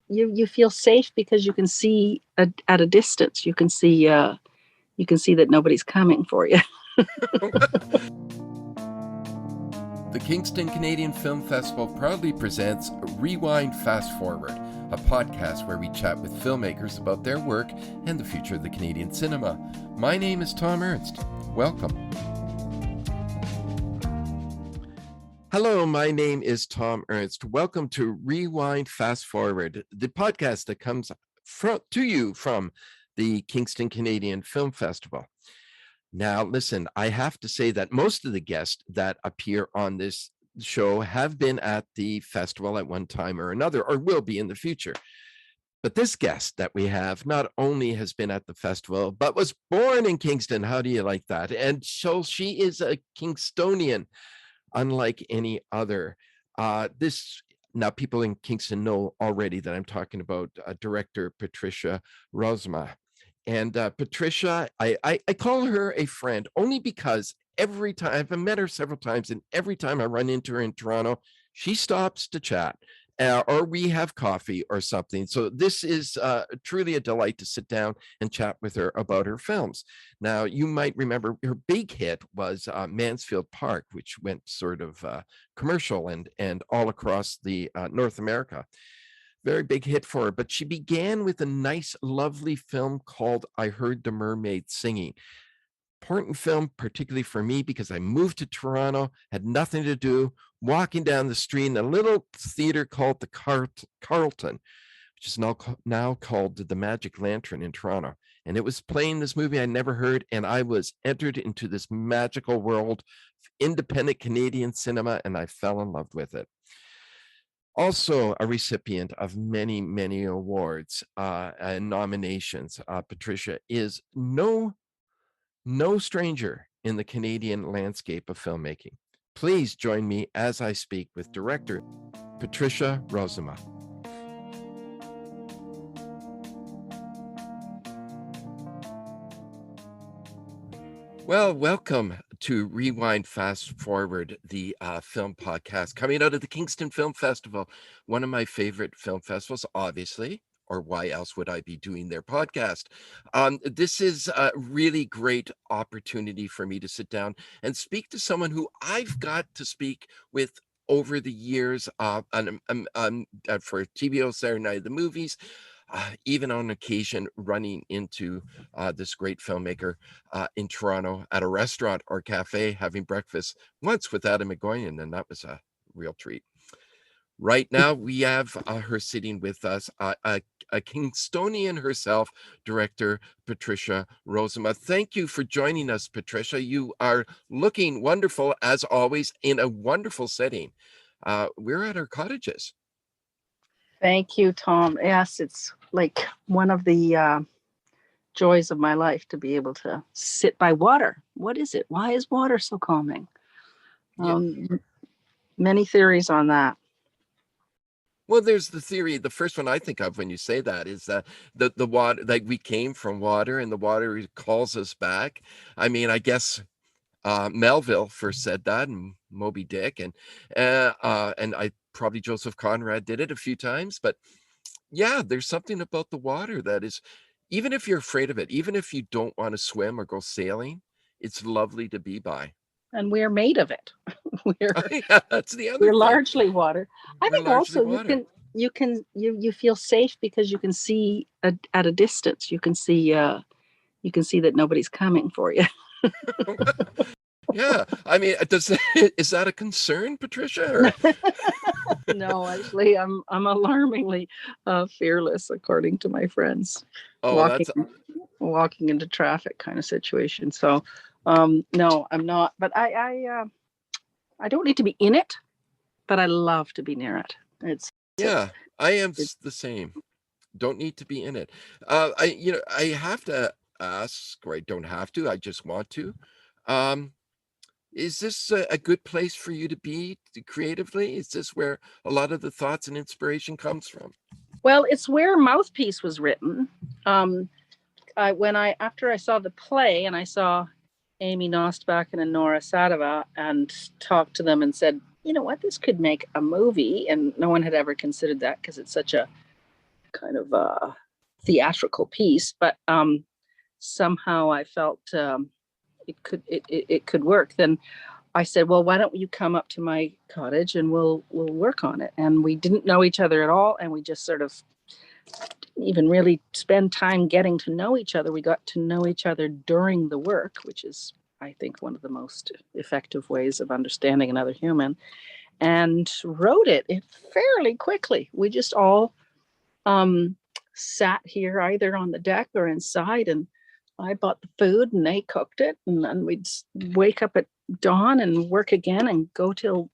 you feel safe because you can see at a distance. You can see that nobody's coming for you. The Kingston Canadian Film Festival proudly presents Rewind Fast Forward, a podcast where we chat with filmmakers about their work and the future of the Canadian cinema. My name is Thom Ernst. Welcome. Hello, my name is Thom Ernst. Welcome to Rewind Fast Forward, the podcast that comes to you from the Kingston Canadian Film Festival. Now, listen, I have to say that most of the guests that appear on this show have been at the festival at one time or another, or will be in the future. But this guest that we have not only has been at the festival, but was born in Kingston. How do you like that? And so she is a Kingstonian, unlike any other. Now, people in Kingston know already that I'm talking about director Patricia Rozema. And Patricia, I call her a friend only because every time I've met her several times, and every time I run into her in Toronto, she stops to chat or we have coffee or something. So this is truly a delight to sit down and chat with her about her films. Now, you might remember her big hit was Mansfield Park, which went sort of commercial and all across the North America. Very big hit for her, but she began with a nice, lovely film called I Heard the Mermaids Singing. Important film, particularly for me, because I moved to Toronto, had nothing to do, walking down the street in a little theater called the Carlton, which is now called the Magic Lantern in Toronto. And it was playing this movie I never heard, and I was entered into this magical world of independent Canadian cinema, and I fell in love with it. Also a recipient of many, many awards and nominations, Patricia is no stranger in the Canadian landscape of filmmaking. Please join me as I speak with director Patricia Rozema. Well, welcome to Rewind Fast Forward, the film podcast coming out of the Kingston Film Festival, one of my favorite film festivals, obviously, or why else would I be doing their podcast? This is a really great opportunity for me to sit down and speak to someone who I've got to speak with over the years for TVO Saturday Night of the Movies. Even on occasion running into this great filmmaker in Toronto at a restaurant or cafe having breakfast once with Adam McGoyan, and that was a real treat. Right now, we have her sitting with us, a Kingstonian herself, director Patricia Rozema. Thank you for joining us, Patricia. You are looking wonderful, as always, in a wonderful setting. We're at her cottages. Thank you, Thom. Yes, it's like one of the joys of my life to be able to sit by water. What is it? Why is water so calming? Many theories on that. Well, there's the theory. The first one I think of when you say that is that the water, like we came from water, and the water calls us back. I mean, I guess Melville first said that, and Moby Dick, and I probably Joseph Conrad did it a few times. But yeah, there's something about the water that is, even if you're afraid of it, even if you don't want to swim or go sailing, it's lovely to be by. And we're made of it. That's the other we're thing. Largely water. I think also water. you feel safe because you can see at a distance. You can see that nobody's coming for you. Yeah, I mean, is that a concern, Patricia? Or? No, actually, I'm alarmingly fearless, according to my friends. Oh, walking into traffic kind of situation. So, no, I'm not. But I don't need to be in it, but I love to be near it. I am the same. Don't need to be in it. I have to ask, or I don't have to. I just want to. Is this a good place for you to be creatively? Is this where a lot of the thoughts and inspiration comes from? Well, it's where Mouthpiece was written. After I saw the play and I saw Amy Nostbakken and Nora Sadova and talked to them and said, you know what, this could make a movie. And no one had ever considered that because it's such a kind of theatrical piece, but somehow I felt it could work. Then I said, well, why don't you come up to my cottage and we'll work on it. And we didn't know each other at all, and we just sort of didn't even really spend time getting to know each other. We got to know each other during the work, which is, I think, one of the most effective ways of understanding another human, and wrote it fairly quickly. We just all sat here either on the deck or inside, and I bought the food and they cooked it, and then we'd wake up at dawn and work again and go till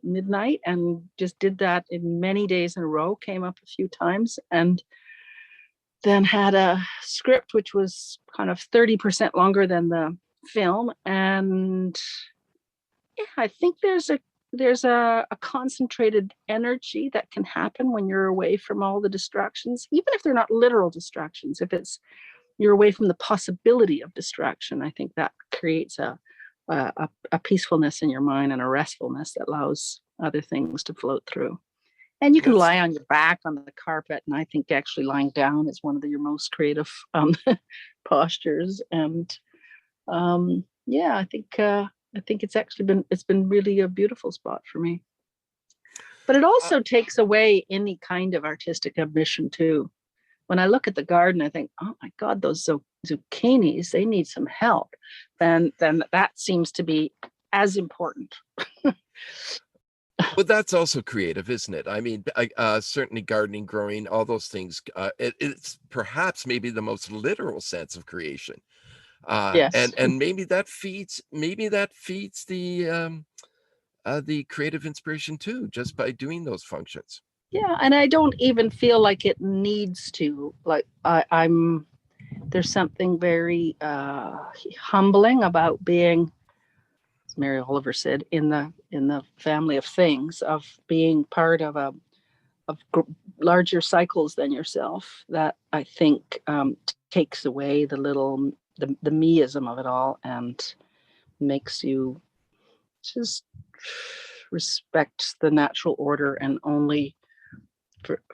midnight, and just did that in many days in a row, came up a few times, and then had a script which was kind of 30% longer than the film. And yeah, I think there's a concentrated energy that can happen when you're away from all the distractions, even if they're not literal distractions. If it's you're away from the possibility of distraction, I think that creates a peacefulness in your mind and a restfulness that allows other things to float through. And you can lie on your back on the carpet, and I think actually lying down is one of your most creative postures. And yeah, I think it's been really a beautiful spot for me. But it also takes away any kind of artistic ambition too. When I look at the garden, I think, oh my God, those zucchinis, they need some help. Then that seems to be as important. Well, that's also creative, isn't it? I mean, certainly gardening, growing, all those things. It's perhaps maybe the most literal sense of creation. Yes. And maybe that feeds the creative inspiration too, just by doing those functions. Yeah, and I don't even feel like it needs to. Like I'm there's something very humbling about being, as Mary Oliver said, in the family of things, of being part of larger cycles than yourself, that I think takes away the meism of it all and makes you just respect the natural order, and only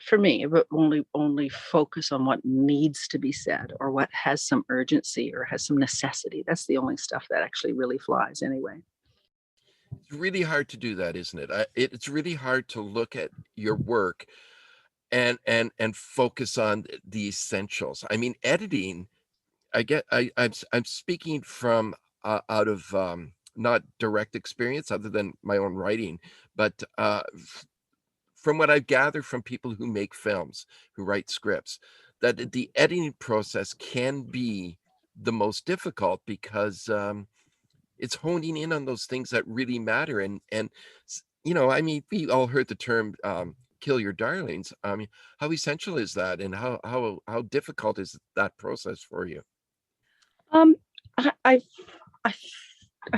for me, but only focus on what needs to be said, or what has some urgency or has some necessity. That's the only stuff that actually really flies anyway. It's really hard to do that, isn't it? It's really hard to look at your work and focus on the essentials. I mean, editing, I'm speaking from out of not direct experience other than my own writing, but from what I've gathered from people who make films, who write scripts, that the editing process can be the most difficult, because it's honing in on those things that really matter. And I mean, we all heard the term kill your darlings. I mean, how essential is that, and how difficult is that process for you? I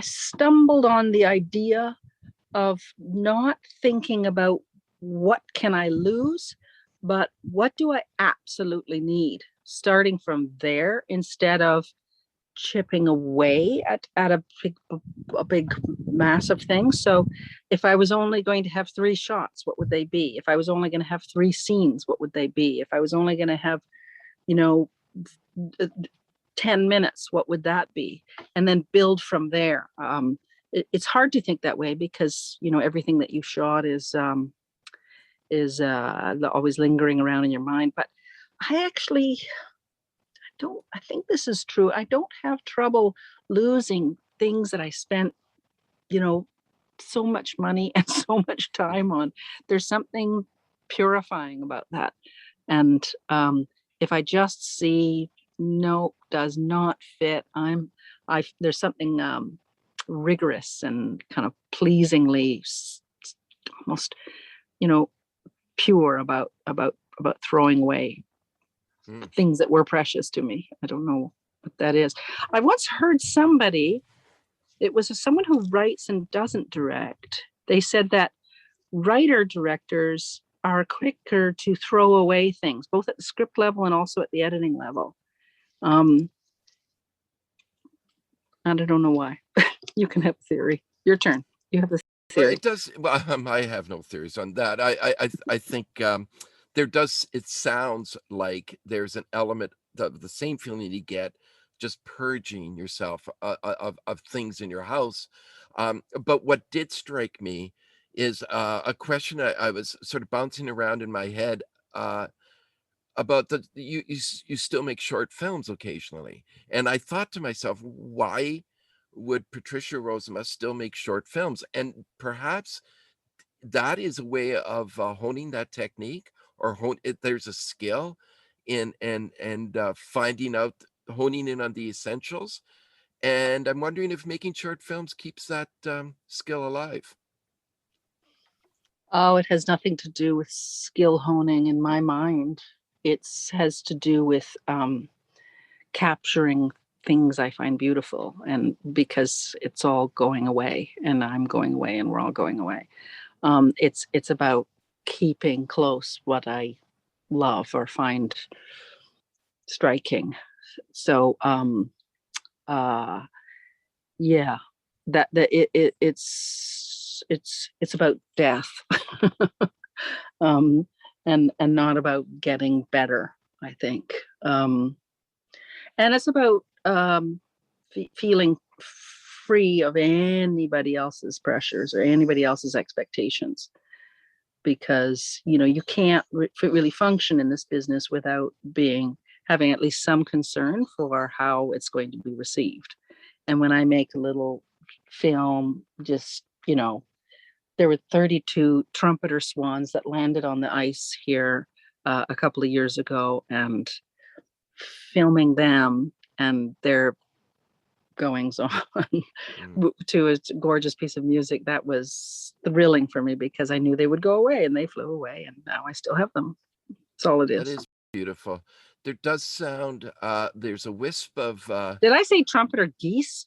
stumbled on the idea of not thinking about what can I lose, but what do I absolutely need, starting from there, instead of chipping away at a big mass of things. So if I was only going to have 3 shots, what would they be? If I was only going to have 3 scenes, what would they be? If I was only going to have 10 minutes, what would that be? And then build from there. It's hard to think that way, because everything that you shot is always lingering around in your mind. But I think this is true. I don't have trouble losing things that I spent, so much money and so much time on. There's something purifying about that. And if I just see, no, does not fit, there's something rigorous and kind of pleasingly almost, pure about throwing away things that were precious to me. I don't know what that is. I once heard somebody, it was someone who writes and doesn't direct. They said that writer-directors are quicker to throw away things, both at the script level and also at the editing level. I don't know why. You can have a theory. Your turn. You have a theory. Well, it does. Well, I have no theories on that. I think it sounds like there's an element of the same feeling you get just purging yourself of things in your house. But what did strike me is a question I was sort of bouncing around in my head, about you still make short films occasionally, and I thought to myself, why would Patricia Rozema still make short films? And perhaps that is a way of honing that technique, or there's a skill in finding out, honing in on the essentials. And I'm wondering if making short films keeps that skill alive. Oh, it has nothing to do with skill honing in my mind. It has to do with capturing things I find beautiful, and because it's all going away, and I'm going away, and we're all going away. It's about keeping close what I love or find striking. So yeah, it's about death. um and not about getting better, I think. And it's about feeling free of anybody else's pressures or anybody else's expectations, because you can't really function in this business without having at least some concern for how it's going to be received. And when I make a little film, just there were 32 trumpeter swans that landed on the ice here a couple of years ago, and filming them and their goings on to a gorgeous piece of music, that was thrilling for me, because I knew they would go away, and they flew away, and now I still have them. That's all it That is. is beautiful. There does sound there's a wisp of Did I say trumpeter geese?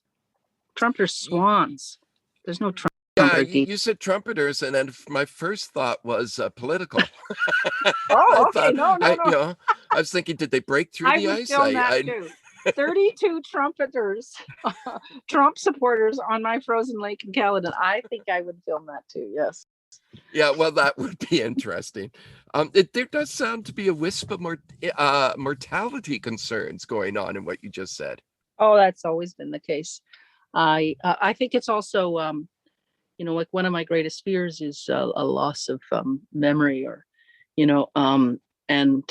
Trumpeter swans. There's no yeah, trumpeter geese. you said trumpeters, and then my first thought was political. I Oh, okay. thought, No. I was thinking, did they break through I the would ice? film that too. 32 trumpeters, Trump supporters on my frozen lake in Caledon. I think I would film that too. Yes. Yeah, well, that would be interesting. There does sound to be a wisp of mortality concerns going on in what you just said. Oh, that's always been the case. I think it's also like one of my greatest fears is a loss of memory, or and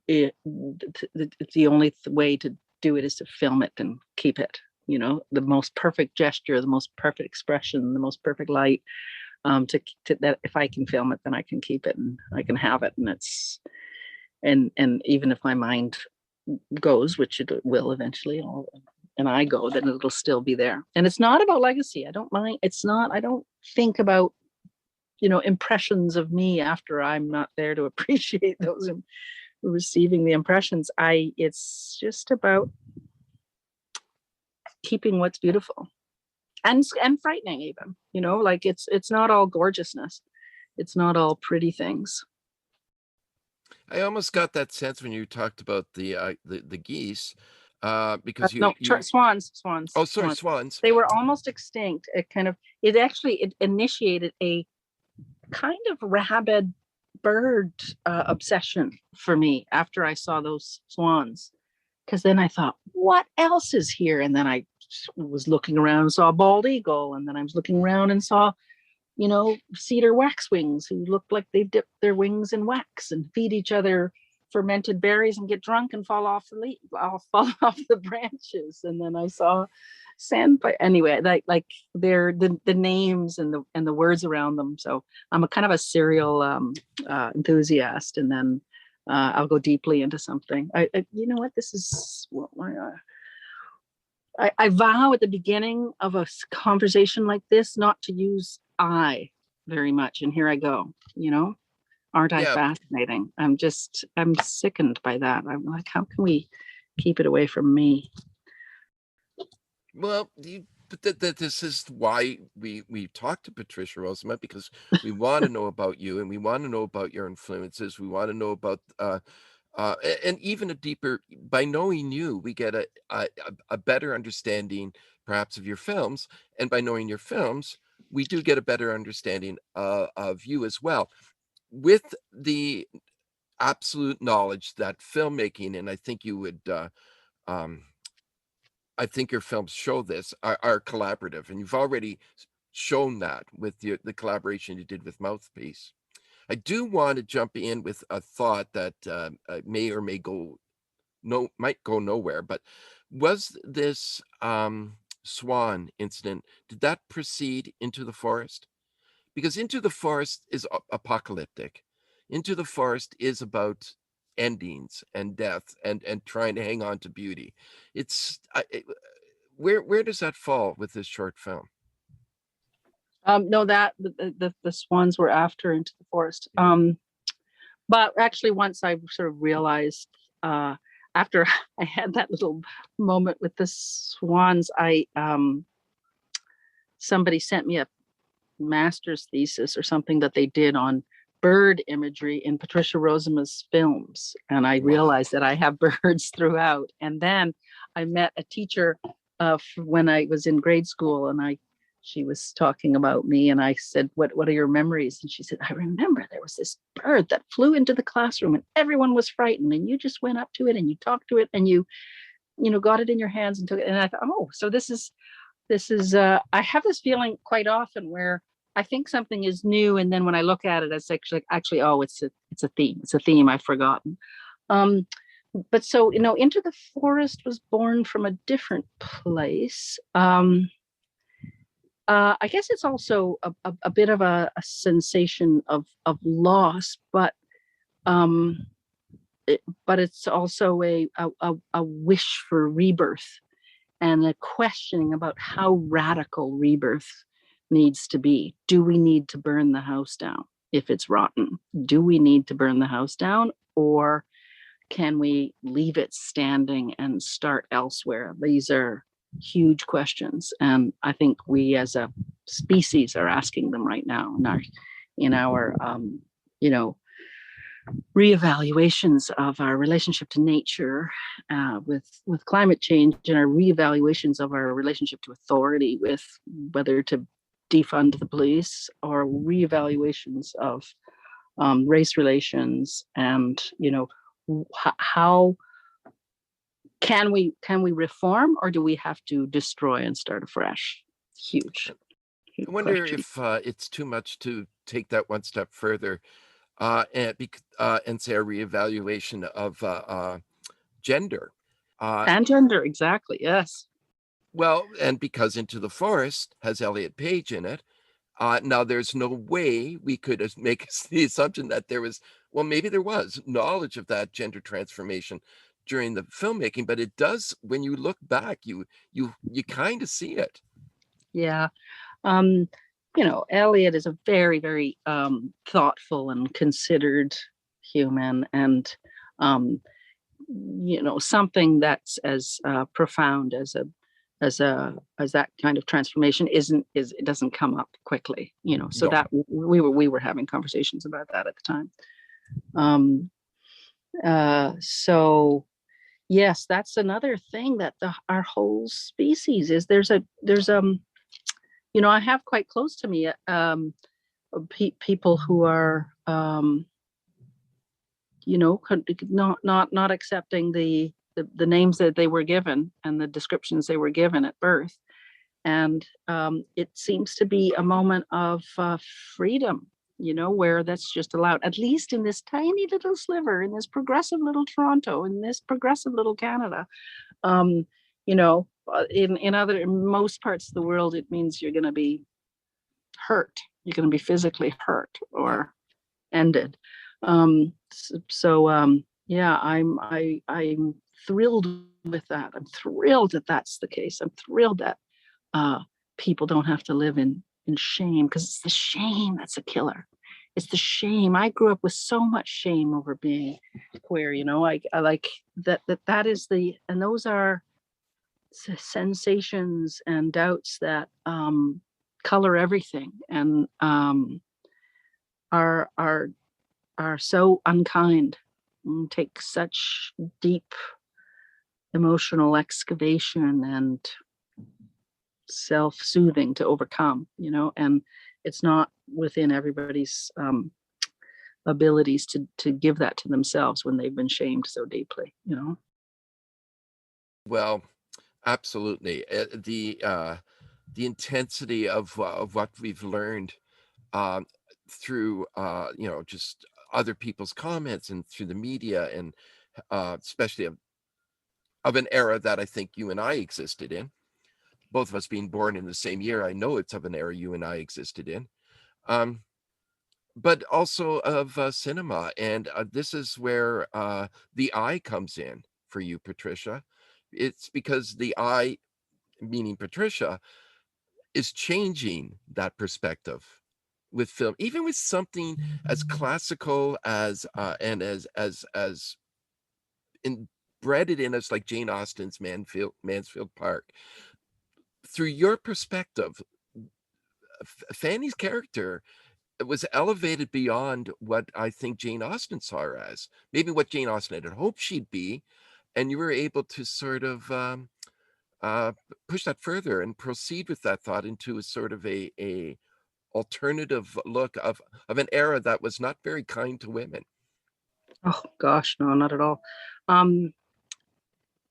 the only way to do it is to film it and keep it. The most perfect gesture, the most perfect expression, the most perfect light. To that, if I can film it, then I can keep it and I can have it, and even if my mind goes, which it will eventually, and I go, then it'll still be there. And it's not about legacy. I don't mind. I don't think about, impressions of me after I'm not there to appreciate those receiving the impressions. It's just about keeping what's beautiful and frightening, even, like it's not all gorgeousness. It's not all pretty things. I almost got that sense when you talked about the geese, because Swans. Oh, sorry, swans. They were almost extinct. It initiated a kind of rabid bird obsession for me after I saw those swans, because then I thought, what else is here? And then I was looking around and saw a bald eagle, and then I was looking around and saw cedar waxwings who look like they've dipped their wings in wax and feed each other fermented berries and get drunk and fall off the branches. And then I saw sandpiper. Anyway, like they're the names and the words around them. So I'm a kind of a serial enthusiast, and then I'll go deeply into something. You know what? This is what I vow at the beginning of a conversation like this not to use I very much, and here I go. Aren't I fascinating? I'm sickened by that. I'm like, how can we keep it away from me? Well, this is why we talk to Patricia Rozema, because we want to know about you, and we want to know about your influences. We want to know about and even a deeper, by knowing you, we get a better understanding perhaps of your films, and by knowing your films, we do get a better understanding of you as well. With the absolute knowledge that filmmaking, and I think you would, um, I think your films show this, are collaborative, and you've already shown that with the collaboration you did with Mouthpiece. I do want to jump in with a thought that may or may go might go nowhere, but was this swan incident, did that proceed Into the Forest? Because Into the Forest is apocalyptic. Into the Forest is about endings and death and trying to hang on to beauty. It's where does that fall with this short film? No, that the swans were after Into the Forest. But actually, once I sort of realized, after I had that little moment with the swans, somebody sent me a master's thesis or something that they did on bird imagery in Patricia Rozema's films, and I realized that I have birds throughout. And then I met a teacher when I was in grade school, and she was talking about me, and I said, what are your memories? And she said, I remember there was this bird that flew into the classroom and everyone was frightened, and you just went up to it and you talked to it and you got it in your hands and took it. And I thought, oh, so this is I have this feeling quite often where I think something is new, and then when I look at it, it's actually oh, it's a theme I've forgotten. But so, Into the Forest was born from a different place. I guess it's also a bit of a sensation of loss, but it's also a wish for rebirth and a questioning about how radical rebirth needs to be. Do we need to burn the house down if it's rotten? Do we need to burn the house down, or can we leave it standing and start elsewhere? These are huge questions, and I think we as a species are asking them right now in our reevaluations of our relationship to nature, with climate change, and our reevaluations of our relationship to authority, with whether to defund the police, or reevaluations of race relations, and how can we reform, or do we have to destroy and start afresh? Huge I wonder question. if it's too much to take that one step further, and say a reevaluation of gender. And gender, exactly, yes. Well, and because Into the Forest has Elliot Page in it, now there's no way we could make the assumption that maybe there was knowledge of that gender transformation during the filmmaking, but it does, when you look back, you kind of see it. Yeah. Elliot is a very, very thoughtful and considered human, and something that's as profound as that kind of transformation it doesn't come up quickly, so No. that we were having conversations about that at the time. So yes, that's another thing that our whole species is. I have quite close to me people who are not accepting the names that they were given and the descriptions they were given at birth, and it seems to be a moment of freedom, where that's just allowed, at least in this tiny little sliver, in this progressive little Toronto, in this progressive little Canada. In most parts of the world, it means you're going to be hurt. You're going to be physically hurt or ended. Yeah, I'm thrilled with that. I'm thrilled that that's the case. I'm thrilled that people don't have to live in shame, because it's the shame that's a killer. It's the shame. I grew up with so much shame over being queer. I like that is and those are sensations and doubts that color everything, and are so unkind, and take such deep emotional excavation and self-soothing to overcome, and it's not within everybody's abilities to give that to themselves when they've been shamed so deeply, Well, absolutely. The intensity of what we've learned um, through just other people's comments and through the media, and especially of an era that I think you and I existed in. Both of us being born in the same year, I know it's of an era you and I existed in. Um, but also of cinema. And this is where the eye comes in for you, Patricia. It's because the eye, meaning Patricia, is changing that perspective with film, even with something as classical as and as embedded in us like Jane Austen's Mansfield Park. Through your perspective, Fanny's character was elevated beyond what I think Jane Austen saw her as, maybe what Jane Austen had hoped she'd be, and you were able to sort of uh, push that further and proceed with that thought into a sort of a alternative look of an era that was not very kind to women. Oh gosh, no, not at all. Um,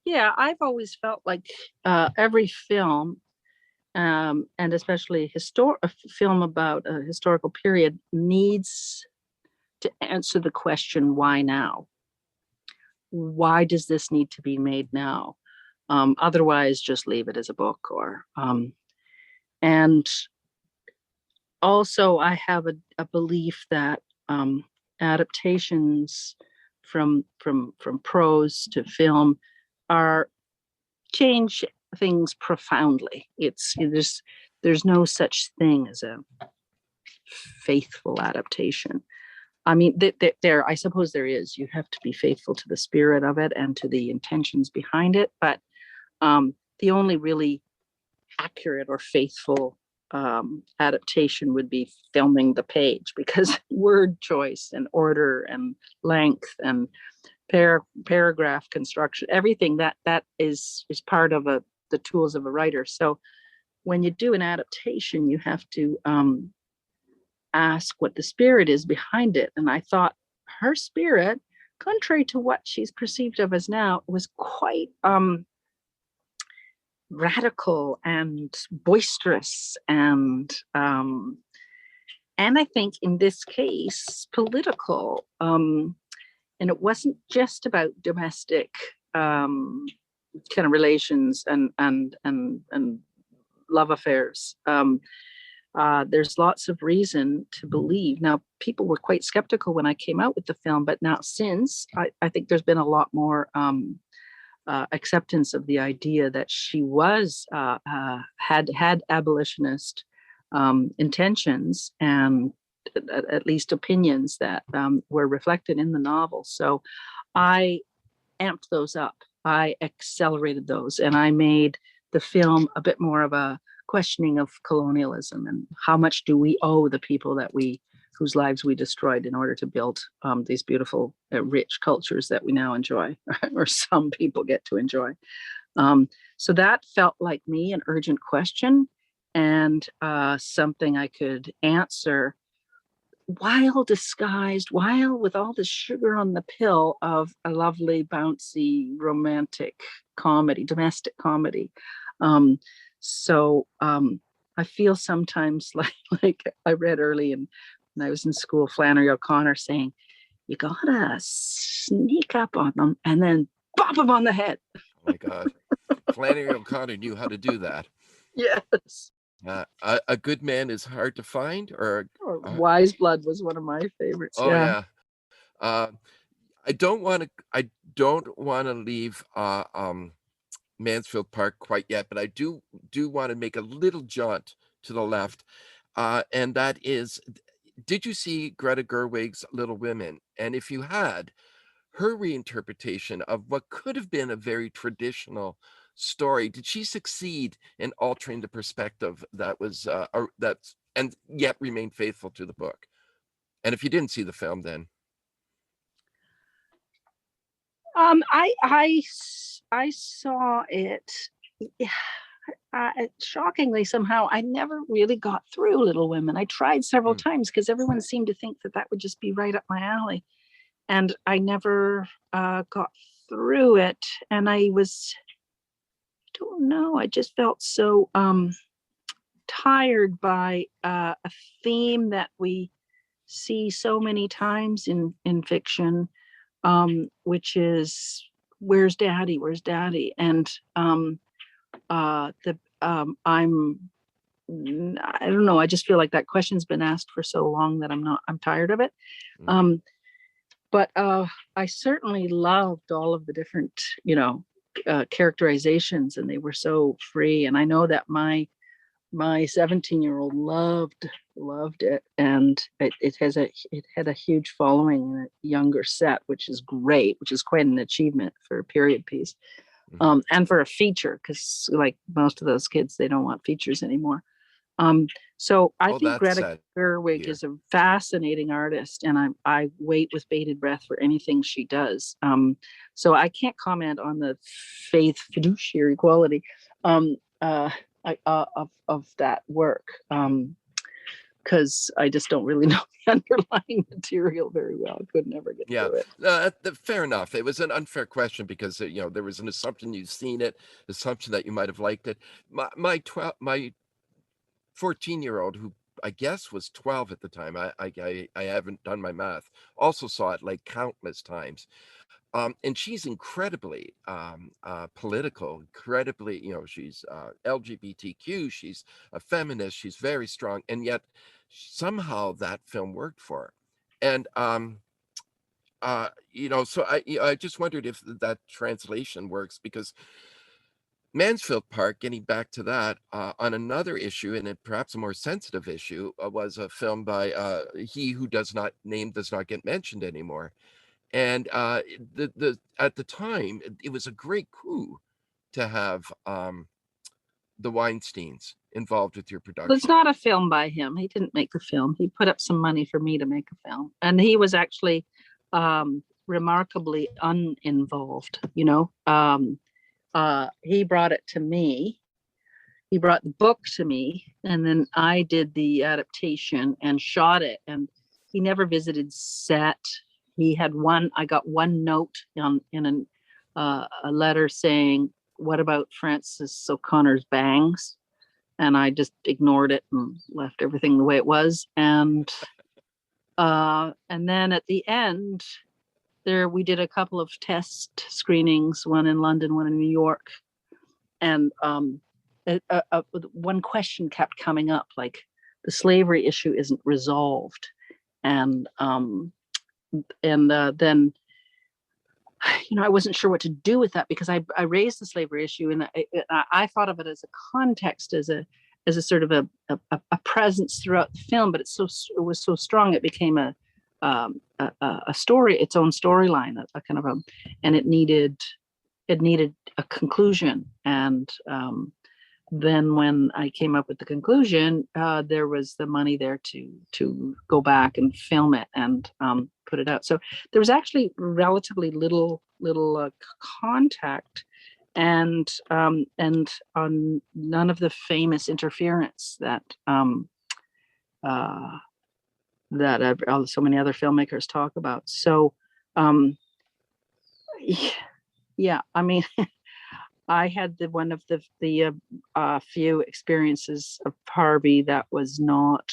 yeah, I've always felt like every film, and especially a film about a historical period, needs to answer the question, why now? Why does this need to be made now? Otherwise, just leave it as a book. And also, I have a belief that adaptations from prose to film are change things profoundly. There's no such thing as a faithful adaptation. I mean, there, I suppose there is. You have to be faithful to the spirit of it and to the intentions behind it. But the only really accurate or faithful adaptation would be filming the page, because word choice and order and length and paragraph construction, everything that is part of the tools of a writer. So when you do an adaptation, you have to ask what the spirit is behind it. And I thought her spirit, contrary to what she's perceived of as now, was quite radical and boisterous, and I think in this case political. And it wasn't just about domestic kind of relations and love affairs. There's lots of reason to believe. Now, people were quite skeptical when I came out with the film, but now since, I think there's been a lot more acceptance of the idea that she was had abolitionist intentions, and at least opinions that were reflected in the novel. So I amped those up. I accelerated those, and I made the film a bit more of a questioning of colonialism and how much do we owe the people whose lives we destroyed in order to build these beautiful, rich cultures that we now enjoy, or some people get to enjoy. So that felt like me, an urgent question, and something I could answer while disguised, while with all the sugar on the pill of a lovely, bouncy, romantic comedy, domestic comedy. So I feel sometimes like I read early when I was in school, Flannery O'Connor saying, you gotta sneak up on them and then bop them on the head. Oh my God. Flannery O'Connor knew how to do that. Yes. A good man is hard to find, or Wise Blood was one of my favorites. oh yeah. I don't want to leave Mansfield Park quite yet, but I do want to make a little jaunt to the left, and that is, did you see Greta Gerwig's Little Women? And if you had, her reinterpretation of what could have been a very traditional story, did she succeed in altering the perspective that was that's and yet remain faithful to the book? And if you didn't see the film, then I saw it. shockingly, somehow, I never really got through Little Women. I tried several Mm. times because everyone seemed to think that that would just be right up my alley. And I never got through it. And I don't know, I just felt so tired by a theme that we see so many times in fiction, which is where's daddy, and I don't know, I just feel like that question's been asked for so long that I'm tired of it. Mm. But I certainly loved all of the different characterizations, and they were so free. And I know that my 17-year-old loved it, and it had a huge following in a younger set, which is great, which is quite an achievement for a period piece. Mhm. And for a feature, because like most of those kids, they don't want features anymore. So I Oh, think that's Greta sad to Gerwig hear. is a fascinating artist, and I wait with bated breath for anything she does. So I can't comment on the faith fiduciary quality of that work, because I just don't really know the underlying material very well. I could never get Yeah, through it. fair enough. It was an unfair question because there was an assumption you've seen it, assumption that you might have liked it. My 14-year-old, who I guess was 12 at the time, I haven't done my math, also saw it like countless times. And she's incredibly political, incredibly, she's LGBTQ, she's a feminist, she's very strong, and yet somehow that film worked for her. And so I just wondered if that translation works, because Mansfield Park, getting back to that, on another issue, and perhaps a more sensitive issue, was a film by he who does not get mentioned anymore. And the at the time, it was a great coup to have the Weinsteins involved with your Well, it's production. not a film by him. He didn't make the film. He put up some money for me to make a film, and he was actually remarkably uninvolved. He brought it to me. He brought the book to me, and then I did the adaptation and shot it. And he never visited set. I got one note in a letter saying, "What about Francis O'Connor's bangs?" And I just ignored it and left everything the way it was. And then at the end, we did a couple of test screenings, one in London, one in New York, and one question kept coming up, like the slavery issue isn't resolved, and then I wasn't sure what to do with that, because I raised the slavery issue, and I thought of it as a context, as a sort of a presence throughout the film, but it was so strong, it became a story, its own storyline, a kind of and it needed a conclusion. And then when I came up with the conclusion, there was the money there to go back and film it and put it out. So there was actually relatively little contact, and on none of the famous interference that so many other filmmakers talk about. So yeah, I mean, I had one of the few experiences of Harvey that was not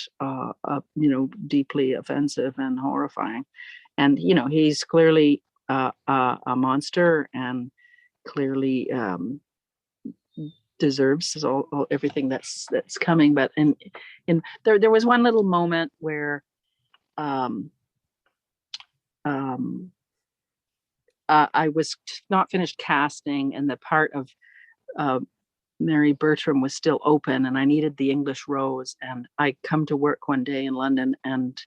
deeply offensive and horrifying. And he's clearly a monster, and clearly deserves all everything that's coming. But there was one little moment where I was not finished casting, and the part of Mary Bertram was still open, and I needed the English Rose. And I come to work one day in London, and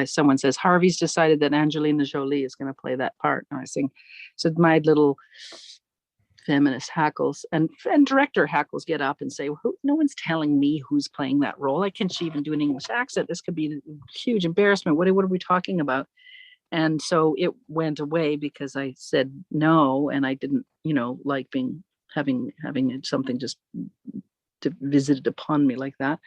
someone says, "Harvey's decided that Angelina Jolie is going to play that part." And I sing, so my little feminist hackles and director hackles get up and say, "No one's telling me who's playing that role. I can't even do an English accent. This could be a huge embarrassment. What are we talking about?" And so it went away because I said no, and I didn't, like being having something just visited upon me like that.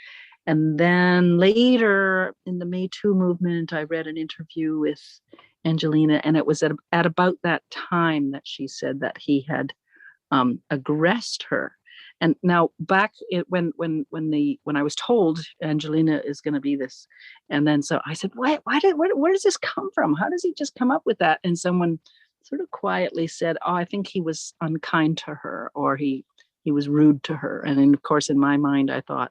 And then later in the Me Too movement, I read an interview with Angelina, and it was at about that time that she said that he had aggressed her. And now back when I was told Angelina is going to be this, and then so I said, where does this come from? How does he just come up with that? And someone sort of quietly said, oh, I think he was unkind to her, or he was rude to her. And then, of course, in my mind, I thought,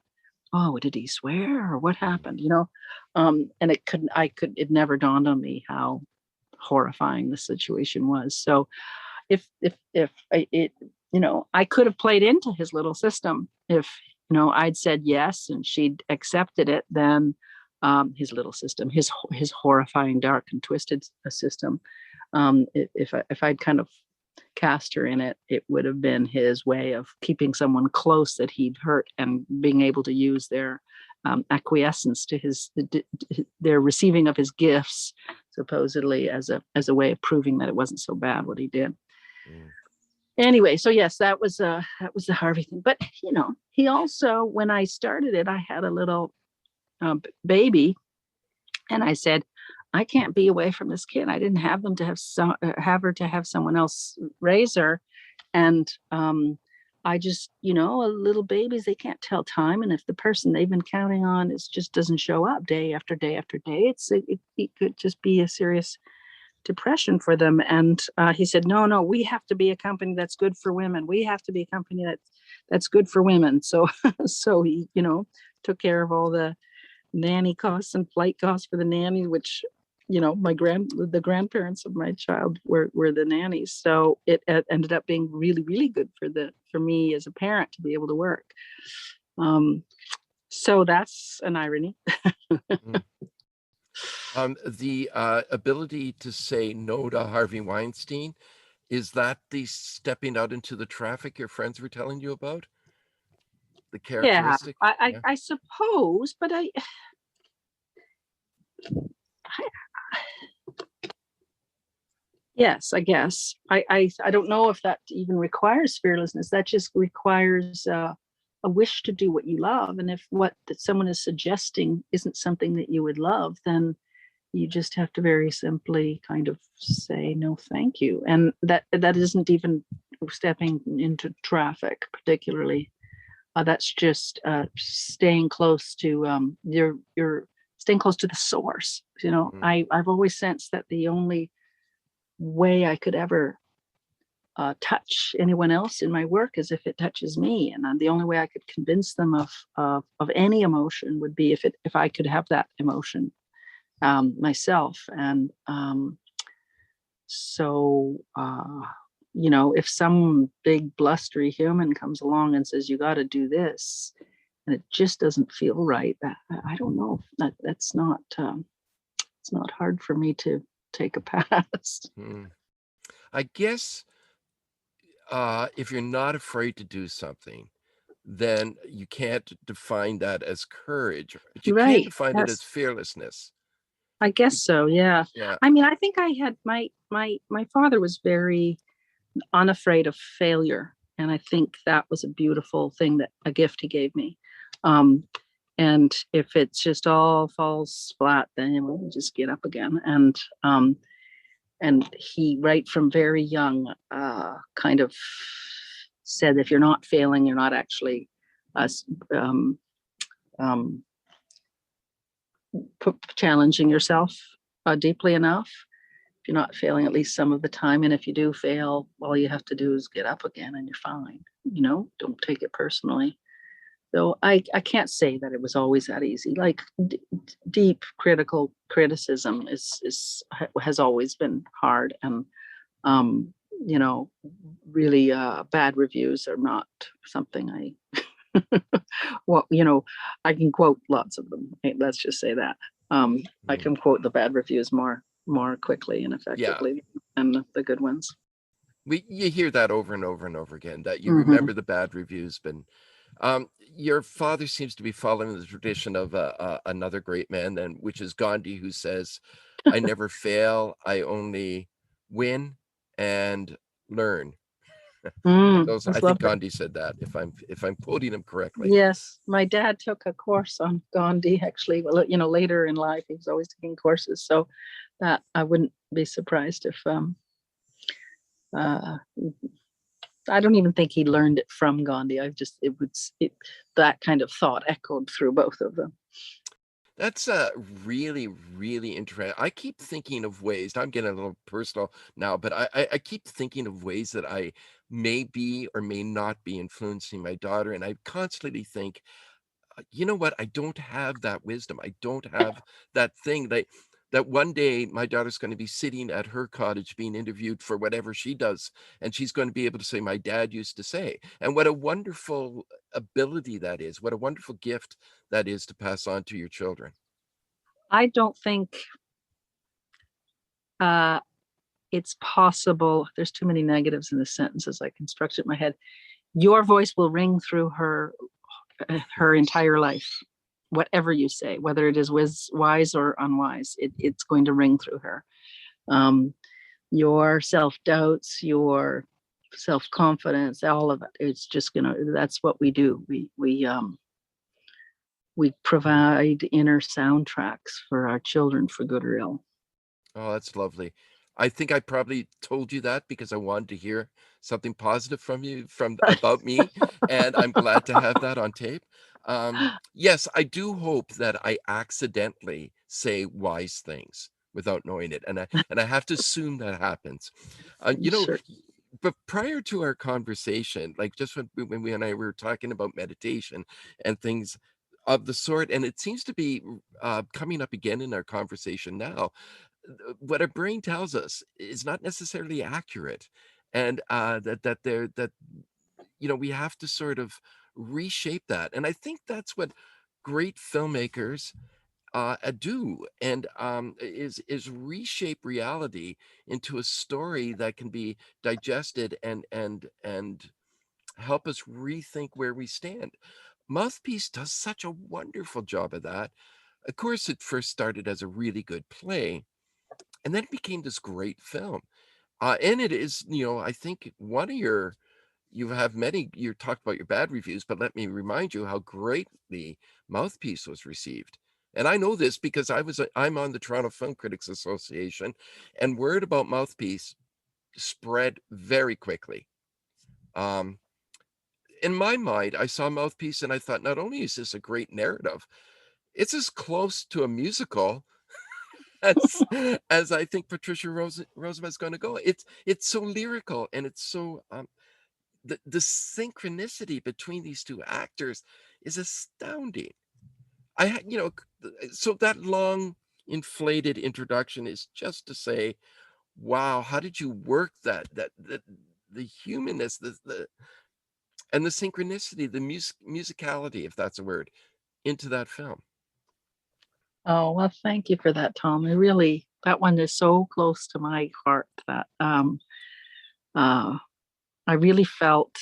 oh, did he swear or what happened? And it never dawned on me how horrifying the situation was. So if I could have played into his little system. If I'd said yes and she'd accepted it, then his little system, his horrifying, dark and twisted system, if I'd kind of cast her in it, it would have been his way of keeping someone close that he'd hurt and being able to use their acquiescence to their receiving of his gifts, supposedly as a way of proving that it wasn't so bad what he did. Anyway, so yes, that was the Harvey thing. But he also, when I started it, I had a little baby, and I said, I can't be away from this kid. I didn't have them to have her to have someone else raise her. And I just, little babies, they can't tell time. And if the person they've been counting on just doesn't show up day after day after day, it could just be a serious depression for them. And he said, no, we have to be a company that's good for women. We have to be a company that's good for women. So he, took care of all the nanny costs and flight costs for the nanny, which the grandparents of my child were the nannies. So it ended up being really, really good for me as a parent to be able to work. So that's an irony. The ability to say no to Harvey Weinstein, is that the stepping out into the traffic your friends were telling you about? The characteristic? Yeah, I suppose, but yes, I guess. I don't know if that even requires fearlessness. That just requires a wish to do what you love. And if what that someone is suggesting isn't something that you would love, then you just have to very simply kind of say, no, thank you. And that isn't even stepping into traffic particularly. That's just staying close to you're staying close to the source. I've always sensed that the only way I could ever touch anyone else in my work is if it touches me, and the only way I could convince them of any emotion would be if I could have that emotion myself. And if some big blustery human comes along and says you got to do this, and it just doesn't feel right, I don't know, that's not it's not hard for me to take a pass. I guess if you're not afraid to do something, then you can't define that as courage, but you can define it as fearlessness. I guess so. Yeah. I mean, I think I had my father was very unafraid of failure, and I think that was a beautiful thing, a gift he gave me. And if it's just all falls flat, then you just get up again. And he, right from very young, kind of said, if you're not failing, you're not actually challenging yourself deeply enough. If you're not failing at least some of the time, and if you do fail, all you have to do is get up again and you're fine. Don't take it personally. So I can't say that it was always that easy. Like deep critical criticism has always been hard, and really bad reviews are not something I I can quote lots of them. Let's just say that. I can quote the bad reviews more quickly and effectively than the good ones. You hear that over and over and over again, that you remember the bad reviews, but your father seems to be following the tradition of another great man, then, which is Gandhi, who says, I never fail, I only win and learn. I That's think lovely. Gandhi said that, if I'm quoting him correctly. Yes, my dad took a course on Gandhi, actually. Well, later in life, he was always taking courses. So that I wouldn't be surprised if uh, I don't even think he learned it from Gandhi. That kind of thought echoed through both of them. That's really, really interesting. I keep thinking of ways, I'm getting a little personal now, but I keep thinking of ways that I may be or may not be influencing my daughter. And I constantly think, you know what? I don't have that wisdom. I don't have that thing that one day my daughter's going to be sitting at her cottage being interviewed for whatever she does, and she's going to be able to say, my dad used to say. And what a wonderful ability that is. What a wonderful gift that is to pass on to your children. I don't think it's possible. There's too many negatives in the sentences I constructed in my head. Your voice will ring through her entire life. Whatever you say, whether it is wise or unwise, it's going to ring through her. Your self-doubts, your self-confidence, all of it. It's just that's what we do. We provide inner soundtracks for our children, for good or ill. Oh, that's lovely. I think I probably told you that because I wanted to hear something positive from you, about me, and I'm glad to have that on tape. Yes, I do hope that I accidentally say wise things without knowing it, and I have to assume that happens. Sure. But prior to our conversation, like just when we and I were talking about meditation and things of the sort, and it seems to be coming up again in our conversation now, what our brain tells us is not necessarily accurate, and that we have to sort of reshape that. And I think that's what great filmmakers do, and is reshape reality into a story that can be digested and help us rethink where we stand. Mouthpiece does such a wonderful job of that. Of course, it first started as a really good play, and then it became this great film. And it is, I think you have many, you talked about your bad reviews, but let me remind you how greatly Mouthpiece was received. And I know this because I'm on the Toronto Film Critics Association, and word about Mouthpiece spread very quickly. In my mind, I saw Mouthpiece and I thought, not only is this a great narrative, it's as close to a musical as as I think Patricia Rozema is going to go. It's so lyrical, and it's so the synchronicity between these two actors is astounding. So that long inflated introduction is just to say, wow, how did you work that the humanness, the and the synchronicity, the musicality, if that's a word, into that film. Oh, well, thank you for that, Tom. That one is so close to my heart that I really felt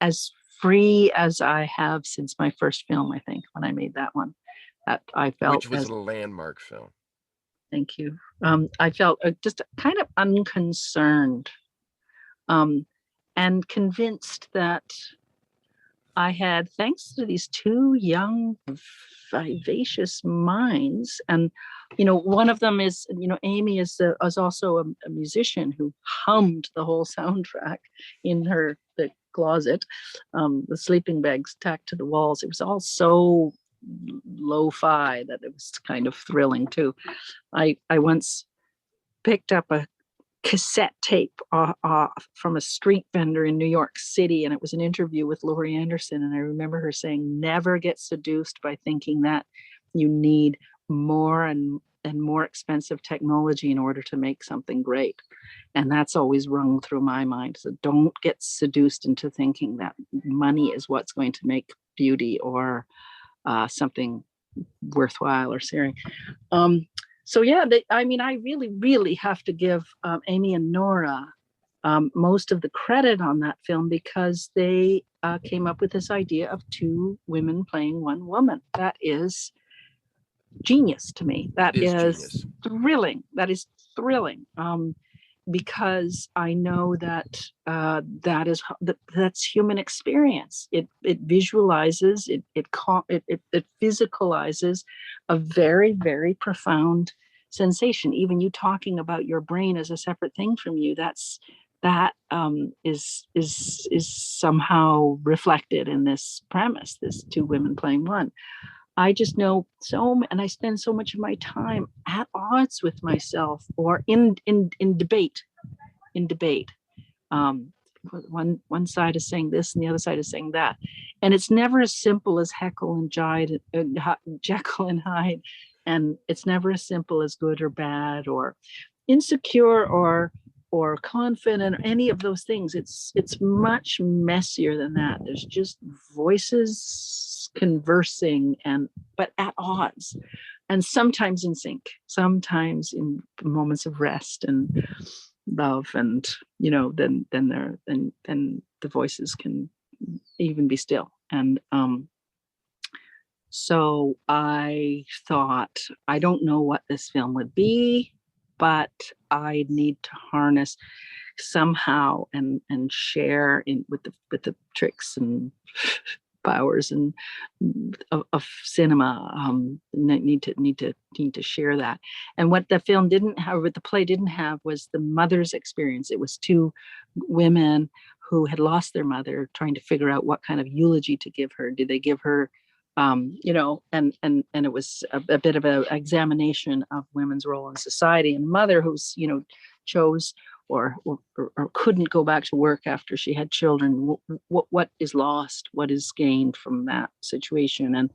as free as I have since my first film, I think, when I made that one. That I felt, which was a landmark film. Thank you. I felt just kind of unconcerned, and convinced that I had, thanks to these two young, vivacious minds, and one of them is, Amy is also a musician who hummed the whole soundtrack in the closet, the sleeping bags tacked to the walls. It was all so lo-fi that it was kind of thrilling too. I once picked up a cassette tape from a street vendor in New York City, and it was an interview with Laurie Anderson, and I remember her saying, never get seduced by thinking that you need more and more expensive technology in order to make something great. And that's always rung through my mind. So don't get seduced into thinking that money is what's going to make beauty or something worthwhile or serious. So yeah, I really, really have to give Amy and Nora most of the credit on that film, because they came up with this idea of two women playing one woman. That is genius to me. That is genius. thrilling. That is thrilling. because I know that that's human experience. It visualizes, it physicalizes a very, very profound sensation. Even you talking about your brain as a separate thing from you, that is somehow reflected in this premise, this two women playing one. I just know and I spend so much of my time at odds with myself, or in debate. One side is saying this and the other side is saying that, and it's never as simple as Jekyll and Hyde, and it's never as simple as good or bad or insecure or confident, or any of those things. It's much messier than that. There's just voices conversing, but at odds, and sometimes in sync, sometimes in moments of rest and love, and then the voices can even be still. And so I thought, I don't know what this film would be, but I need to harness somehow and share with the tricks and powers and of cinema. Need to share that. And what the film didn't have, what the play didn't have, was the mother's experience. It was two women who had lost their mother, trying to figure out what kind of eulogy to give her. Did they give her and it was a bit of an examination of women's role in society, and mother who's chose or couldn't go back to work after she had children. What is lost, what is gained from that situation?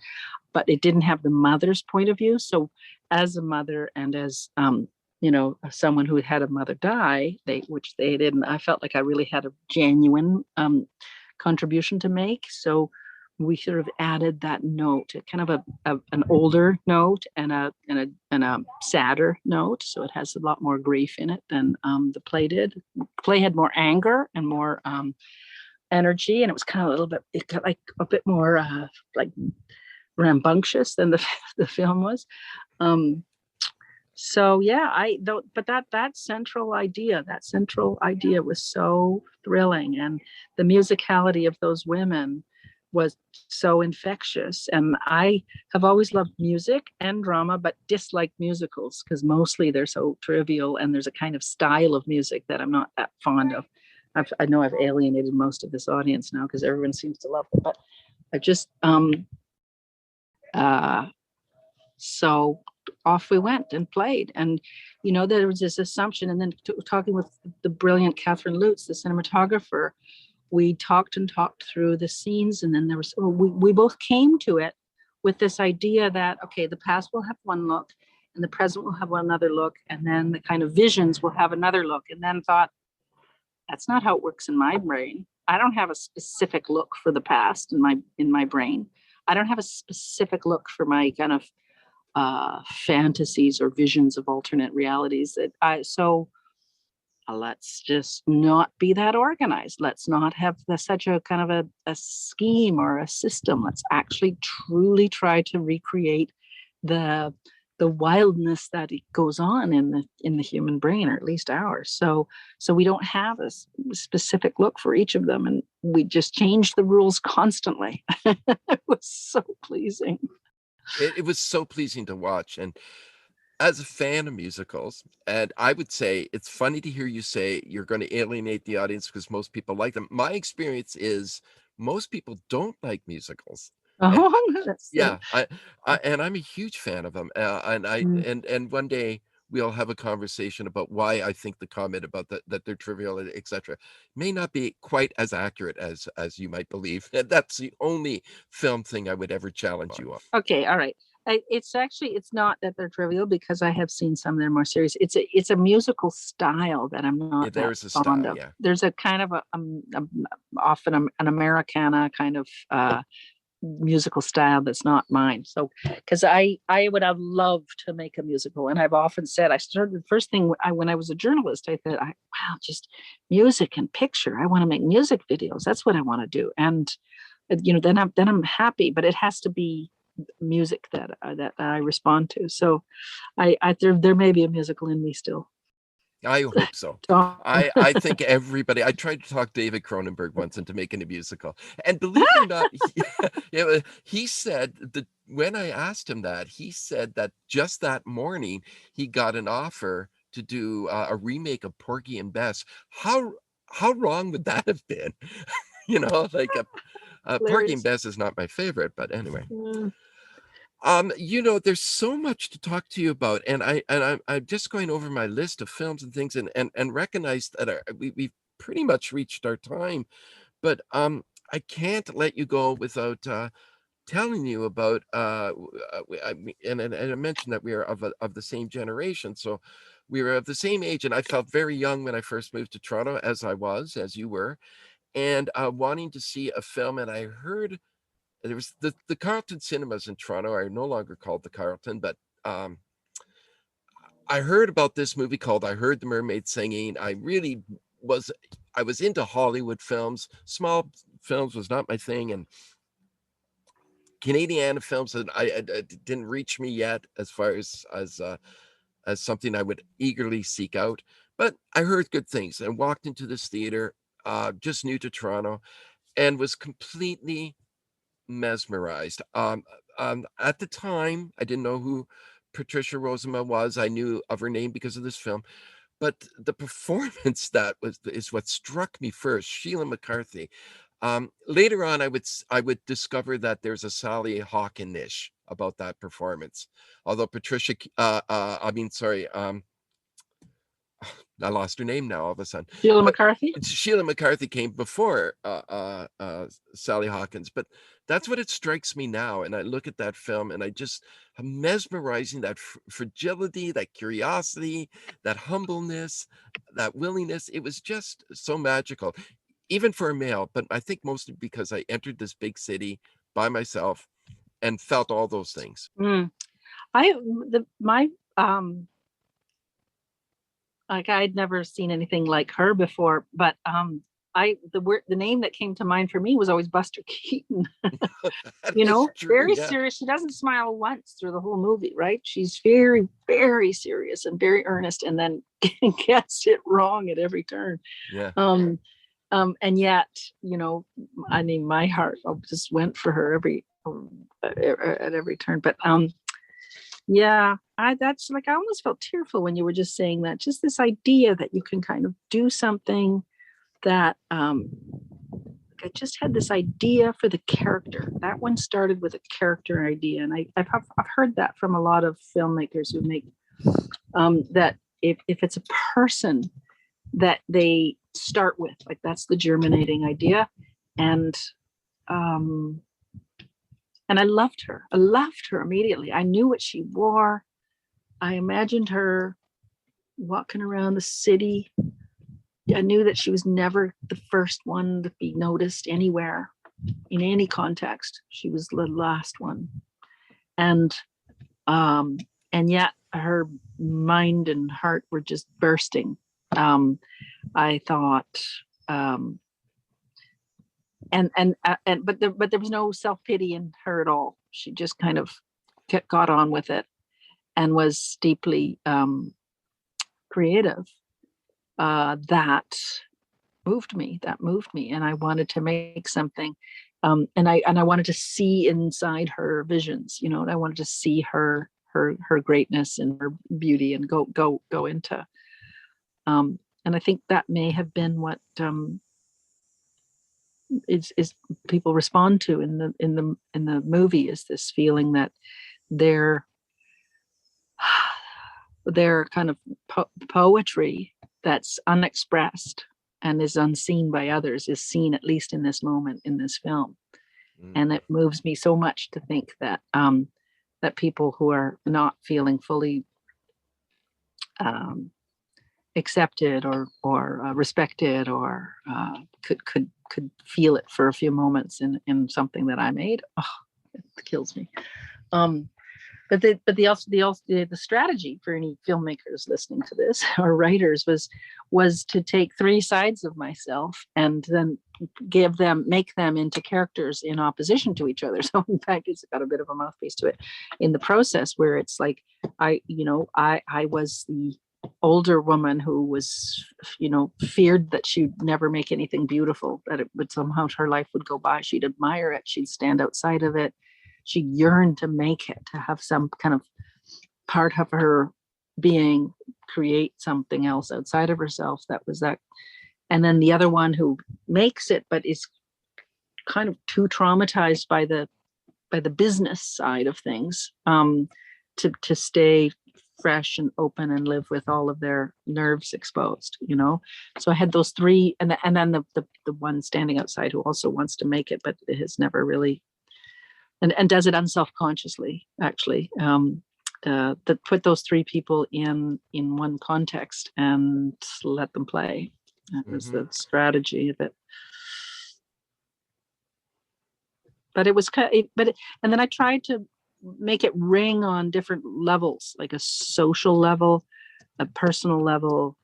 But it didn't have the mother's point of view. So as a mother, and as someone who had a mother die, which they didn't, I felt like I really had a genuine contribution to make. So we sort of added that note, kind of an older note and a sadder note. So it has a lot more grief in it than the play did. The play had more anger and more energy, and it was kind of a bit more like rambunctious than the film was. So yeah, but that central idea was so thrilling, and the musicality of those women was so infectious. And I have always loved music and drama, but disliked musicals because mostly they're so trivial, and there's a kind of style of music that I'm not that fond of. I know I've alienated most of this audience now because everyone seems to love it, but I just so off we went and played. And there was this assumption, and then talking with the brilliant Catherine Lutz, the cinematographer, we talked through the scenes, and then we both came to it with this idea that, okay, the past will have one look and the present will have another look, and then the kind of visions will have another look. And then thought, that's not how it works in my brain. I don't have a specific look for the past in my brain. I don't have a specific look for my kind of fantasies or visions of alternate realities. Let's just not be that organized. Let's not have such a kind of a scheme or a system. Let's actually truly try to recreate the wildness that goes on in the human brain, or at least ours. So we don't have a specific look for each of them, and we just change the rules constantly. It was so pleasing. It was so pleasing to watch. And as a fan of musicals, and I would say it's funny to hear you say you're going to alienate the audience because most people like them. My experience is most people don't like musicals. Yeah, and I'm a huge fan of them. And one day we'll have a conversation about why I think the comment about that they're trivial, etc., may not be quite as accurate as you might believe. And that's the only film thing I would ever challenge you on. Okay, all right. It's not that they're trivial, because I have seen some that are more serious. It's a musical style that I'm not there's a fond style, of. yeah. There's a kind of often an Americana kind of musical style that's not mine. So because I would have loved to make a musical, and I've often said, I started the first thing when I was a journalist, I thought, wow, just music and picture. I want to make music videos. That's what I want to do. And then I'm happy, but it has to be music that I respond to. So there may be a musical in me still. I hope so. Tom. I think everybody. I tried to talk David Cronenberg once into making a musical, and believe it or not, he said that when I asked him that, he said that just that morning he got an offer to do a remake of Porgy and Bess. How wrong would that have been? Like Porgy and Bess is not my favorite, but anyway. There's so much to talk to you about, and I'm just going over my list of films and things, and recognize that we've pretty much reached our time, but I can't let you go without telling you about and I mentioned that we are of the same generation, so we were of the same age, and I felt very young when I first moved to Toronto, as you were, and wanting to see a film, and I heard. There was the Carlton cinemas in Toronto are no longer called the Carlton, but I heard about this movie called I Heard the Mermaids Singing. I was into Hollywood films. Small films was not my thing, and Canadian films that I didn't reach me yet as far as something I would eagerly seek out. But I heard good things and walked into this theater, just new to Toronto, and was completely mesmerized. At the time, I didn't know who Patricia Rozema was. I knew of her name because of this film, but the performance is what struck me first. Sheila McCarthy. Later on, I would discover that there's a Sally Hawkins-ish about that performance. Although Patricia, I lost her name now all of a sudden. Sheila McCarthy? Sheila McCarthy came before Sally Hawkins, but that's what it strikes me now. And I look at that film and I'm mesmerizing, that fragility, that curiosity, that humbleness, that willingness. It was just so magical, even for a male, but I think mostly because I entered this big city by myself and felt all those things. I'd never seen anything like her before, but the name that came to mind for me was always Buster Keaton. True, very yeah. Serious. She doesn't smile once through the whole movie, right? She's very, very serious and very earnest, and then gets it wrong at every turn. Yeah. And yet, my heart just went for her at every turn. But yeah, I almost felt tearful when you were just saying that. Just this idea that you can kind of do something that I just had this idea for the character. That one started with a character idea, and I've heard that from a lot of filmmakers who make that if it's a person that they start with, like that's the germinating idea, and I loved her. I loved her immediately. I knew what she wore. I imagined her walking around the city. I knew that she was never the first one to be noticed anywhere in any context. She was the last one. And yet her mind and heart were just bursting. I thought, but there was no self-pity in her at all. She just kind of got on with it and was deeply creative. That moved me, and I wanted to make something, and I wanted to see inside her visions, and I wanted to see her greatness and her beauty and go into, and I think that may have been what is people respond to in the movie, is this feeling that their kind of poetry that's unexpressed and is unseen by others is seen, at least in this moment in this film. And it moves me so much to think that that people who are not feeling fully accepted or respected or could feel it for a few moments in something that I made. Oh, it kills me. But the strategy for any filmmakers listening to this or writers was to take three sides of myself and then make them into characters in opposition to each other. So in fact, it's got a bit of a mouthpiece to it in the process, where it's like I was older woman who was, feared that she'd never make anything beautiful, that it would somehow, her life would go by. She'd admire it. She'd stand outside of it. She yearned to make it, to have some kind of part of her being create something else outside of herself. That was that. And then the other one who makes it, but is kind of too traumatized by the business side of things, to stay fresh and open and live with all of their nerves exposed, So I had those three, and then the one standing outside who also wants to make it, but it has never really, and does it unself-consciously, actually. That put those three people in one context and let them play. That was the strategy of it. But it was and then I tried to make it ring on different levels, like a social level, a personal level.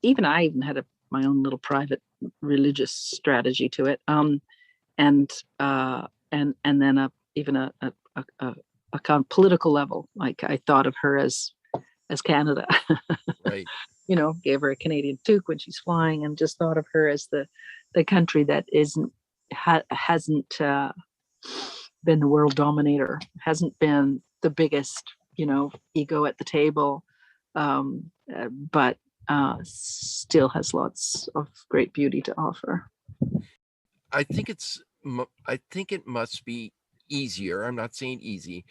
I even had my own little private religious strategy to it. And then even a kind of political level. Like I thought of her as Canada, right? Gave her a Canadian toque when she's flying, and just thought of her as the country that hasn't been the world dominator, hasn't been the biggest, ego at the table, but still has lots of great beauty to offer. I think it must be easier, I'm not saying easy,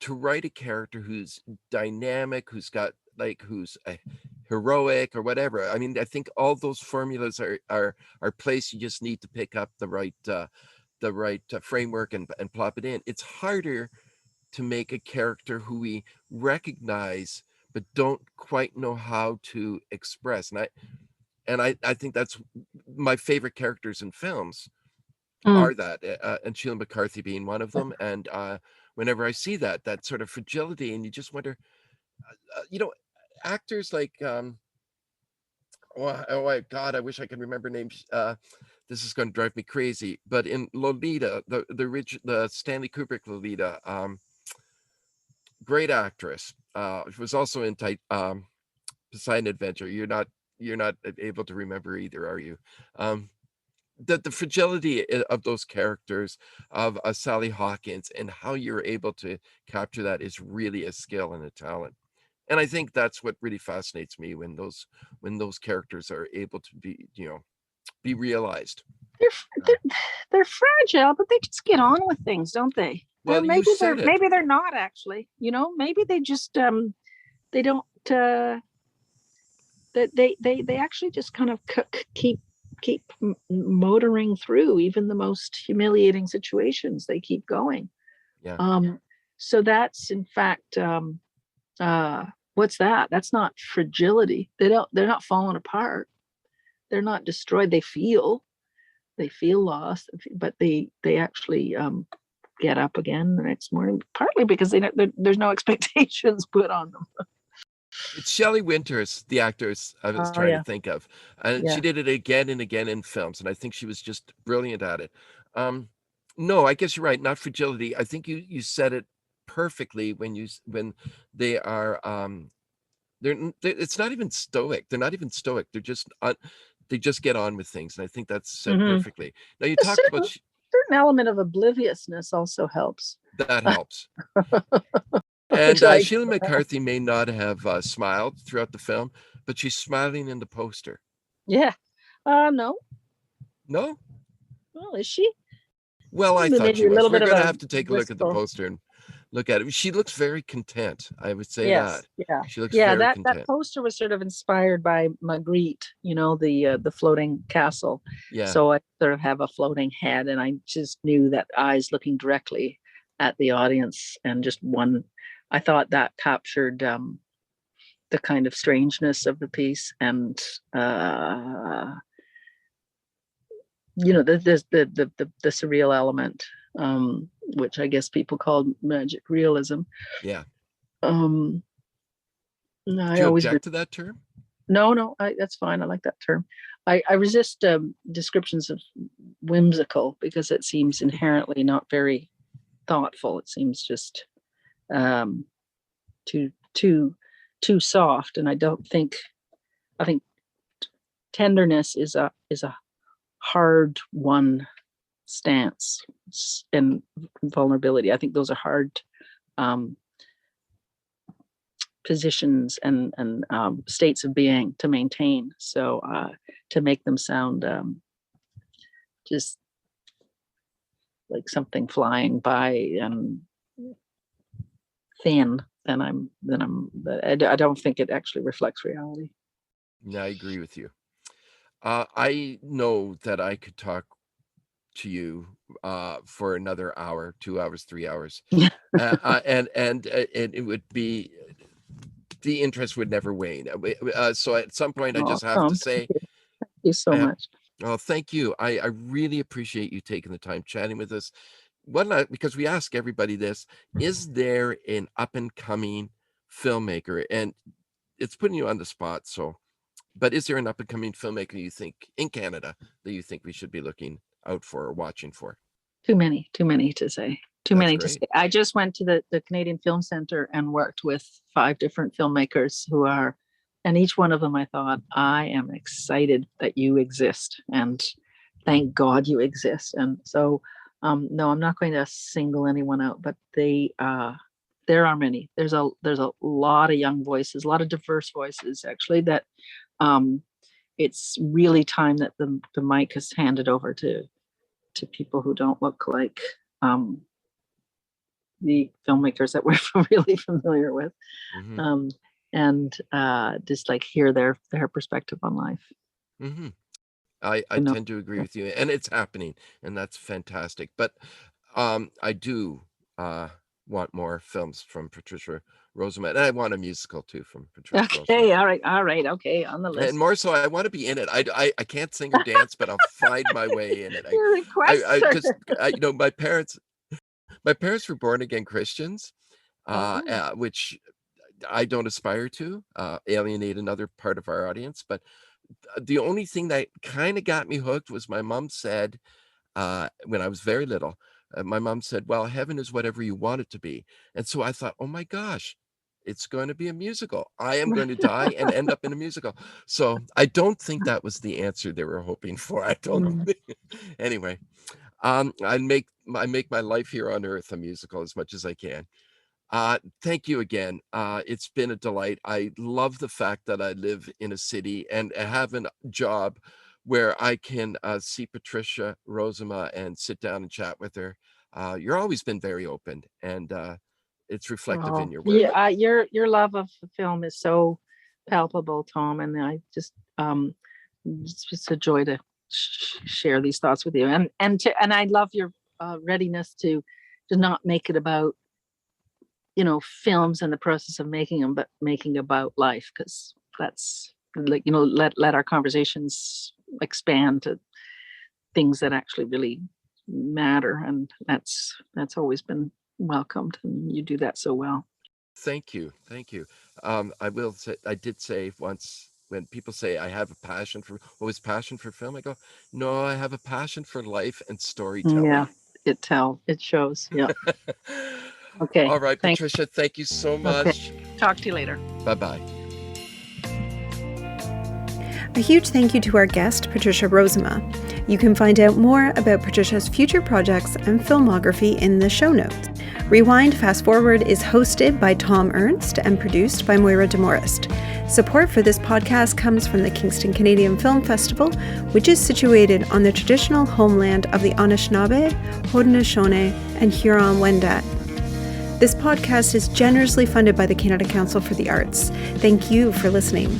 to write a character who's dynamic, who's heroic or whatever. I mean, I think all those formulas are placed. You just need to pick up the right framework and plop it in. It's harder to make a character who we recognize but don't quite know how to express. And I think that's my favorite characters in films are that, and Sheila McCarthy being one of them. And whenever I see that sort of fragility, and you just wonder, actors like, oh my God, I wish I could remember names. This is going to drive me crazy. But in Lolita, the Stanley Kubrick Lolita, great actress. She was also in Poseidon Adventure. You're not able to remember either, are you? The fragility of those characters, of Sally Hawkins, and how you're able to capture that is really a skill and a talent. And I think that's what really fascinates me, when those characters are able to be realized. They're fragile, but they just get on with things, don't they? Well, maybe they're not actually. Maybe they just they don't. They actually just kind of keep motoring through even the most humiliating situations. They keep going. Yeah. So that's in fact, what's that? That's not fragility. They're not falling apart. They're not destroyed. They feel lost, but they actually get up again the next morning, partly because there's no expectations put on them. It's Shelley Winters, the actress I was trying to think of. And she did it again and again in films, and I think she was just brilliant at it. No, I guess you're right, not fragility. I think you said it perfectly when they are it's not even stoic. They're not even stoic. They're just they just get on with things, and I think that's said perfectly. Now you talked about certain element of obliviousness also helps. That helps. And Sheila McCarthy may not have smiled throughout the film, but she's smiling in the poster. Yeah. No. No? Well, is she? Well, I thought she was. We're going to have to take a look at the poster and look at it. She looks very content, I would say. That. Yeah. She looks very content. That poster was sort of inspired by Magritte, the floating castle. Yeah. So I sort of have a floating head, and I just knew that eyes looking directly at the audience, and just one. I thought that captured the kind of strangeness of the piece, and the surreal element, which I guess people called magic realism. Yeah. Do you object to that term? No, that's fine. I like that term. I resist descriptions of whimsical, because it seems inherently not very thoughtful. It seems just too too soft. And I think tenderness is a hard won stance, and vulnerability. I think those are hard positions and states of being to maintain. So to make them sound just like something flying by and thin, I don't think it actually reflects reality. Yeah, I agree with you. I know that I could talk to you for another hour, 2 hours, 3 hours, and it would be, the interest would never wane. So at some point, I just have to say, thank you so much. Oh, thank you. I really appreciate you taking the time chatting with us. Because we ask everybody this: is there an up and coming filmmaker? And it's putting you on the spot, but is there an up and coming filmmaker you think in Canada that you think we should be looking out for or watching for? Too many to say. I just went to the Canadian Film Centre and worked with 5 different filmmakers and each one of them I thought, I am excited that you exist, and thank God you exist. And so, no, I'm not going to single anyone out, but there are many. There's a lot of young voices, a lot of diverse voices, actually, that it's really time that the mic is handed over to people who don't look like the filmmakers that we're really familiar with. Mm-hmm. And just like hear their perspective on life. Mm-hmm. I tend to agree with you, and it's happening, and that's fantastic. But I do want more films from Patricia Rozema, and I want a musical too from Patricia Rozema. Okay, all right, okay, on the list. And more so, I want to be in it. I can't sing or dance, but I'll find my way in it. My parents were born again Christians, which I don't aspire to alienate another part of our audience, but the only thing that kind of got me hooked was my mom said, when I was very little, my mom said, well, heaven is whatever you want it to be. And so I thought, oh my gosh, it's going to be a musical. I am going to die and end up in a musical. So I don't think that was the answer they were hoping for. I don't know. Anyway, I make my life here on earth a musical as much as I can. Thank you again. It's been a delight. I love the fact that I live in a city and have a job where I can see Patricia Rozema and sit down and chat with her. You're always been very open, and it's reflective in your work. Yeah, your love of the film is so palpable, Thom, and I just it's just a joy to share these thoughts with you, and I love your readiness to not make it about films and the process of making them, but making about life, because that's like let our conversations expand to things that actually really matter, and that's always been welcomed, and you do that so well. Thank you. I will say, I did say once, when people say I have a passion for film, I go, no, I have a passion for life and storytelling. Yeah, it shows. Yeah. Okay. All right, Patricia, thank you so much. Okay. Talk to you later. Bye-bye. A huge thank you to our guest, Patricia Rozema. You can find out more about Patricia's future projects and filmography in the show notes. Rewind Fast Forward is hosted by Thom Ernst and produced by Moira Demorest. Support for this podcast comes from the Kingston Canadian Film Festival, which is situated on the traditional homeland of the Anishinaabe, Haudenosaunee, and Huron-Wendat. This podcast is generously funded by the Canada Council for the Arts. Thank you for listening.